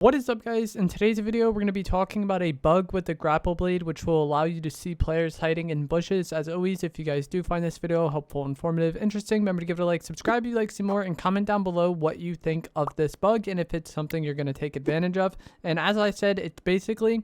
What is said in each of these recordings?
What is up, guys? In today's video, we're going to be talking about a bug with the grapple blade, which will allow you to see players hiding in bushes. As always, if you guys do find this video helpful, informative, interesting, remember to give it a like, subscribe if you'd like to see more, and comment down below what you think of this bug and if it's something you're going to take advantage of. And as I said, it's basically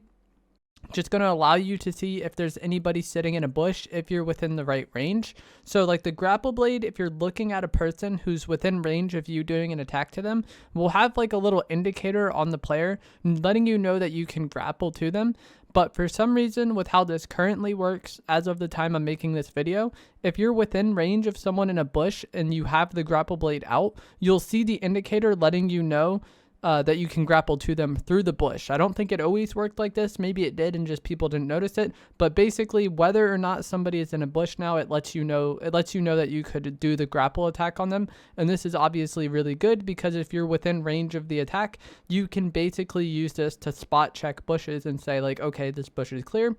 just going to allow you to see if there's anybody sitting in a bush if you're within the right range. So like the grapple blade, if you're looking at a person who's within range of you doing an attack to them, will have like a little indicator on the player letting you know that you can grapple to them. But for some reason, with how this currently works, as of the time I'm making this video, if you're within range of someone in a bush and you have the grapple blade out, you'll see the indicator letting you know that you can grapple to them through the bush. I don't think it always worked like this. Maybe it did and just people didn't notice it. But basically, whether or not somebody is in a bush now, it lets you know that you could do the grapple attack on them. And this is obviously really good because if you're within range of the attack, you can basically use this to spot check bushes and say like, okay, this bush is clear.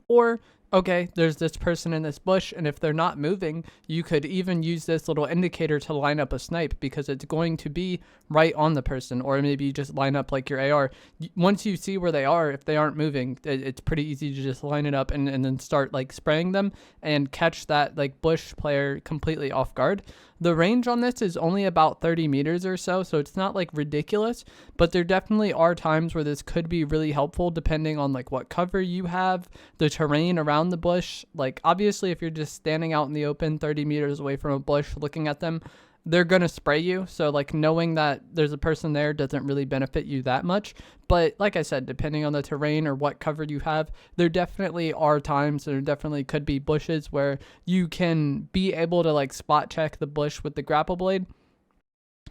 Or, okay, there's this person in this bush, and if they're not moving, you could even use this little indicator to line up a snipe because it's going to be right on the person. Or maybe you just line up like your AR. Once you see where they are, if they aren't moving, it's pretty easy to just line it up and then start like spraying them and catch that like bush player completely off guard. The range on this is only about 30 meters or so it's not like ridiculous, but there definitely are times where this could be really helpful depending on like what cover you have, the terrain around the bush. Like obviously if you're just standing out in the open 30 meters away from a bush looking at them, they're going to spray you. So like knowing that there's a person there doesn't really benefit you that much. But like I said, depending on the terrain or what cover you have, there definitely are times, there definitely could be bushes where you can be able to like spot check the bush with the grapple blade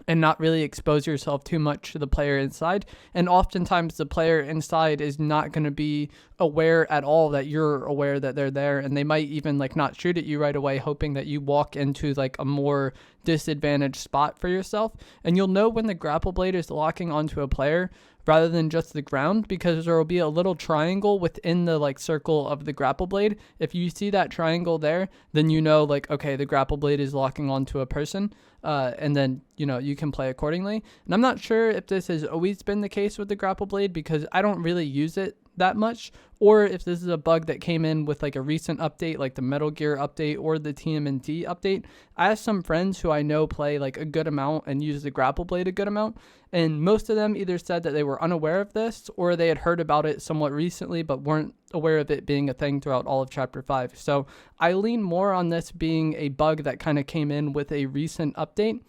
and not really expose yourself too much to the player inside. And oftentimes the player inside is not going to be aware at all that you're aware that they're there, and they might even like not shoot at you right away, hoping that you walk into like a more disadvantaged spot for yourself. And you'll know when the grapple blade is locking onto a player rather than just the ground, because there will be a little triangle within the like circle of the grapple blade. If you see that triangle there, then you know like, okay, the grapple blade is locking onto a person, and then you can play accordingly. And I'm not sure if this has always been the case with the grapple blade because I don't really use it that much, or if this is a bug that came in with like a recent update like the Metal Gear update or the TMNT update. I have some friends who I know play like a good amount and use the grapple blade a good amount, and most of them either said that they were unaware of this or they had heard about it somewhat recently but weren't aware of it being a thing throughout all of chapter 5. So I lean more on this being a bug that kind of came in with a recent update.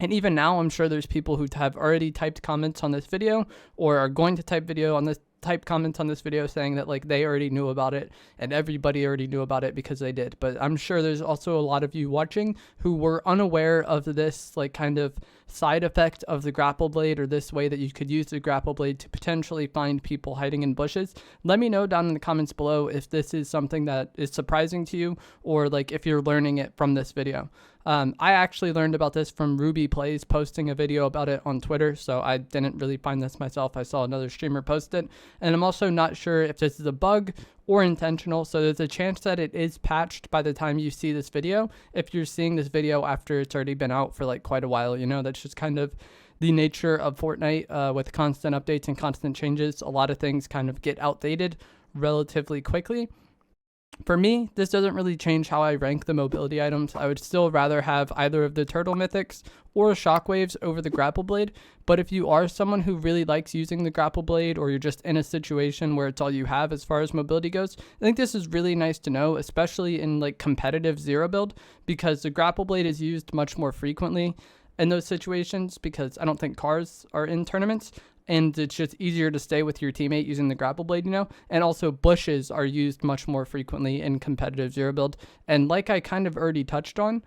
And even now, I'm sure there's people who have already typed comments on this video or are going to type comments on this video saying that like they already knew about it and everybody already knew about it because they did. But I'm sure there's also a lot of you watching who were unaware of this like kind of side effect of the grapple blade, or this way that you could use the grapple blade to potentially find people hiding in bushes. Let me know down in the comments below if this is something that is surprising to you, or like if you're learning it from this video. I actually learned about this from Ruby Plays posting a video about it on Twitter, so I didn't really find this myself. I saw another streamer post it, and I'm also not sure if this is a bug or intentional, so there's a chance that it is patched by the time you see this video. If you're seeing this video after it's already been out for like quite a while, that's just kind of the nature of Fortnite. With constant updates and constant changes, a lot of things kind of get outdated relatively quickly. For me, this doesn't really change how I rank the mobility items. I would still rather have either of the turtle mythics or shockwaves over the grapple blade. But if you are someone who really likes using the grapple blade, or you're just in a situation where it's all you have as far as mobility goes, I think this is really nice to know, especially in like competitive zero build, because the grapple blade is used much more frequently in those situations because I don't think cars are in tournaments. And it's just easier to stay with your teammate using the grapple blade, and also bushes are used much more frequently in competitive zero build. And like I kind of already touched on,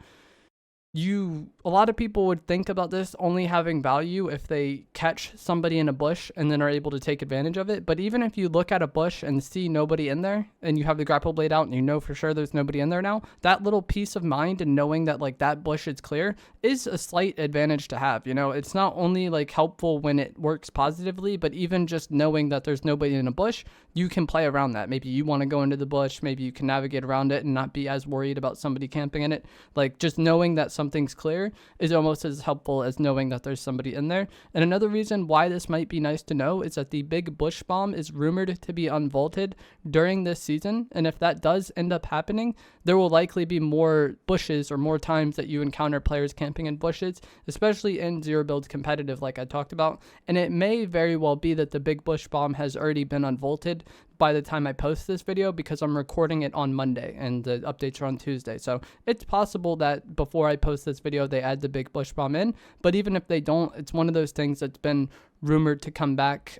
a lot of people would think about this only having value if they catch somebody in a bush and then are able to take advantage of it. But even if you look at a bush and see nobody in there and you have the grapple blade out and you know for sure there's nobody in there now, that little peace of mind and knowing that like that bush is clear is a slight advantage to have. It's not only like helpful when it works positively, but even just knowing that there's nobody in a bush, you can play around that. Maybe you want to go into the bush, maybe you can navigate around it and not be as worried about somebody camping in it. Like just knowing that something something's clear is almost as helpful as knowing that there's somebody in there. And another reason why this might be nice to know is that the big bush bomb is rumored to be unvaulted during this season. And if that does end up happening, there will likely be more bushes or more times that you encounter players camping in bushes, especially in zero build competitive like I talked about. And it may very well be that the big bush bomb has already been unvaulted by the time I post this video, because I'm recording it on Monday and the updates are on Tuesday. So it's possible that before I post this video, they add the big bush bomb in. But even if they don't, it's one of those things that's been rumored to come back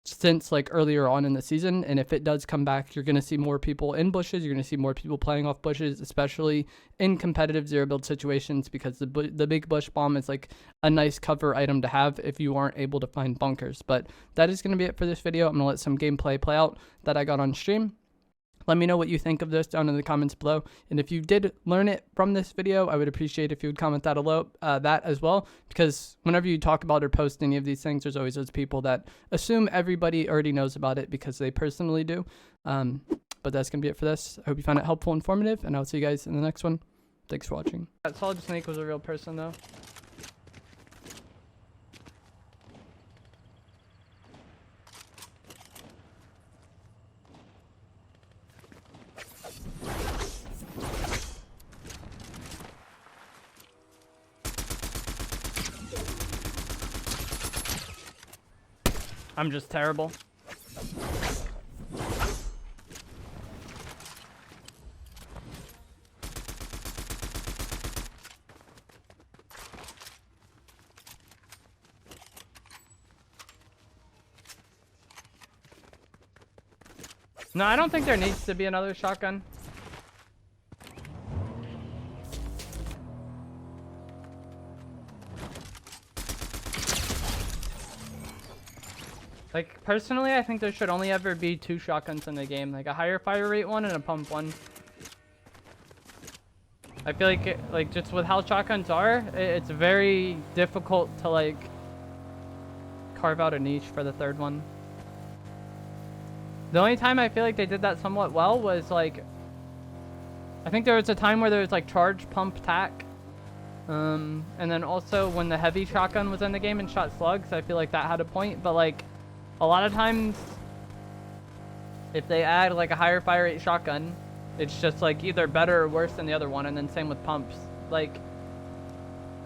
since like earlier on in the season. And if it does come back, you're going to see more people in bushes. You're going to see more people playing off bushes, especially in competitive zero build situations, because the big bush bomb is like a nice cover item to have if you aren't able to find bunkers. But that is going to be it for this video. I'm going to let some gameplay play out that I got on stream. Let me know what you think of this down in the comments below. And if you did learn it from this video, I would appreciate if you would comment that as well. Because whenever you talk about or post any of these things, there's always those people that assume everybody already knows about it because they personally do. But that's going to be it for this. I hope you found it helpful, informative, and I'll see you guys in the next one. Thanks for watching. That Solid Snake was a real person, though. I'm just terrible. No, I don't think there needs to be another shotgun. Like, personally, I think there should only ever be 2 shotguns in the game. Like, a higher fire rate one and a pump one. I feel like, just with how shotguns are, it's very difficult to, like, carve out a niche for the third one. The only time I feel like they did that somewhat well was, like, I think there was a time where there was, like, charge, pump, tack. And then also when the heavy shotgun was in the game and shot slugs, I feel like that had a point. But, like, a lot of times, if they add like a higher fire rate shotgun, it's just like either better or worse than the other one. And then same with pumps. Like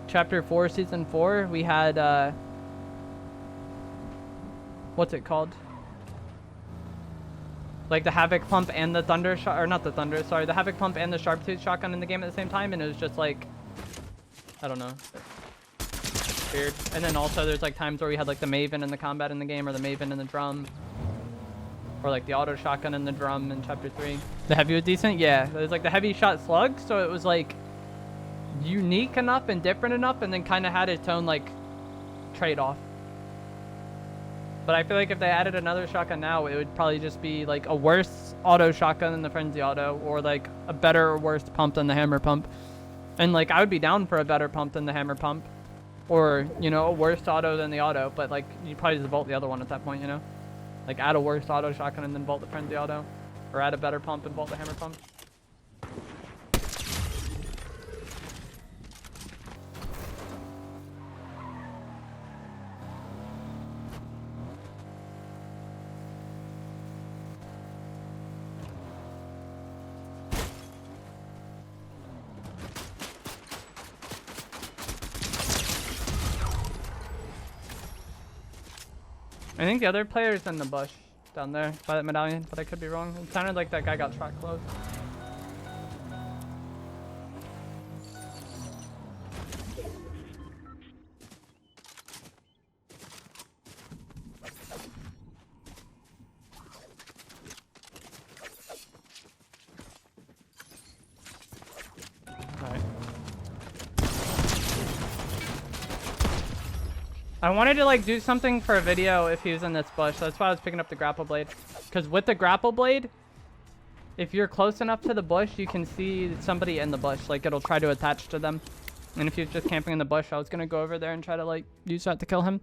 chapter 4, season 4, we had what's it called? Like the Havoc pump and the Thunder shot, or not the Thunder, sorry, the Havoc pump and the Sharptooth shotgun in the game at the same time, and it was just like, I don't know. Weird. And then also there's like times where we had like the Maven in the combat in the game, or the Maven in the drum, or like the auto shotgun in the drum in chapter 3. The heavy was decent, yeah. There's like the heavy shot slug, so it was like unique enough and different enough, and then kind of had its own like trade-off. But I feel like if they added another shotgun now, it would probably just be like a worse auto shotgun than the Frenzy auto, or like a better or worse pump than the hammer pump. And like I would be down for a better pump than the hammer pump. Or, you know, a worse auto than the auto, but like you probably just vault the other one at that point, you know? Like add a worse auto shotgun and then vault the Frenzy auto. Or add a better pump and vault the hammer pump. I think the other player's in the bush down there by that medallion, but I could be wrong. It sounded like that guy got shot close. I wanted to like do something for a video if he was in this bush. That's why I was picking up the grapple blade. Because with the grapple blade, if you're close enough to the bush, you can see somebody in the bush. Like it'll try to attach to them. And if he's just camping in the bush, I was going to go over there and try to like use that to kill him.